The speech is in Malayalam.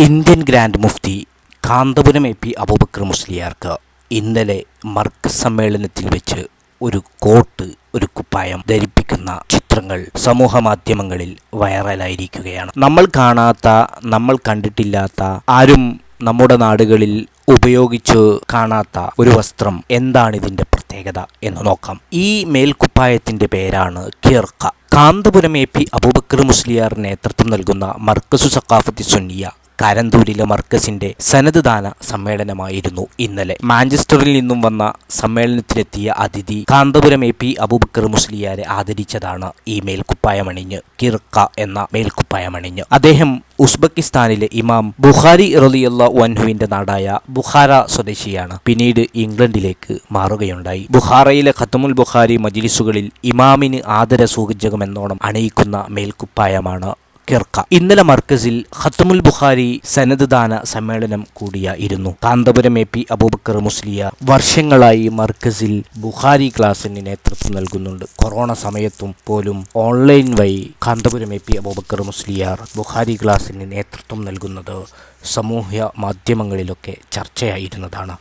ഇന്ത്യൻ ഗ്രാൻഡ് മുഫ്തി കാന്തപുരം എ.പി. അബൂബക്കർ മുസ്ലിയാർക്ക് ഇന്നലെ മർക്കസ് സമ്മേളനത്തിൽ വെച്ച് ഒരു കോട്ട്, ഒരു കുപ്പായം ധരിപ്പിക്കുന്ന ചിത്രങ്ങൾ സമൂഹ മാധ്യമങ്ങളിൽ വൈറലായിരിക്കുകയാണ്. നമ്മൾ കാണാത്ത, നമ്മൾ കണ്ടിട്ടില്ലാത്ത, ആരും നമ്മുടെ നാടുകളിൽ ഉപയോഗിച്ച് കാണാത്ത ഒരു വസ്ത്രം. എന്താണ് ഇതിൻ്റെ പ്രത്യേകത എന്ന് നോക്കാം. ഈ മേൽക്കുപ്പായത്തിൻ്റെ പേരാണ് ഖിർഖ. കാന്തപുരം എ.പി. അബൂബക്കർ മുസ്ലിയാർ നേതൃത്വം നൽകുന്ന മർക്കസു സഖാഫത്തി സുന്നിയ കാരന്തൂരിലെ മർക്കസിന്റെ സനദ് ദാന സമ്മേളനമായിരുന്നു ഇന്നലെ. മാഞ്ചസ്റ്ററിൽ നിന്നും വന്ന സമ്മേളനത്തിലെത്തിയ അതിഥി കാന്തപുരം എ.പി. അബൂബക്കർ മുസ്ലിയാരെ ആദരിച്ചതാണ് ഈ മേൽക്കുപ്പായമണിഞ്ഞ്, ഖിർഖ എന്ന മേൽക്കുപ്പായമണിഞ്ഞ്. അദ്ദേഹം ഉസ്ബെക്കിസ്ഥാനിലെ ഇമാം ബുഖാരി റളിയല്ലാഹു അൻഹുവിന്റെ നാടായ ബുഖാര സ്വദേശിയാണ്. പിന്നീട് ഇംഗ്ലണ്ടിലേക്ക് മാറുകയുണ്ടായി. ബുഖാറയിലെ ഖത്മുൽ ബുഖാരി മജ്ലിസുകളിൽ ഇമാമിന് ആദര സൂചകമെന്നോണം അണിയിക്കുന്ന മേൽക്കുപ്പായമാണ് ഖിർഖ. ഇന്നലെ മർക്കസിൽ ഖത്മുൽ ബുഖാരി സനദ് ദാന സമ്മേളനം കൂടിയായിരുന്നു. കാന്തപുരം എ.പി. അബൂബക്കർ മുസ്ലിയാർ വർഷങ്ങളായി മർക്കസിൽ ബുഖാരി ക്ലാസിന് നേതൃത്വം നൽകുന്നുണ്ട്. കൊറോണ സമയത്തും പോലും ഓൺലൈൻ വഴി കാന്തപുരം എ.പി. അബൂബക്കർ മുസ്ലിയാർ ബുഖാരി ക്ലാസിന് നേതൃത്വം നൽകുന്നത് സമൂഹ മാധ്യമങ്ങളിലൊക്കെ ചർച്ചയായിരുന്നതാണ്.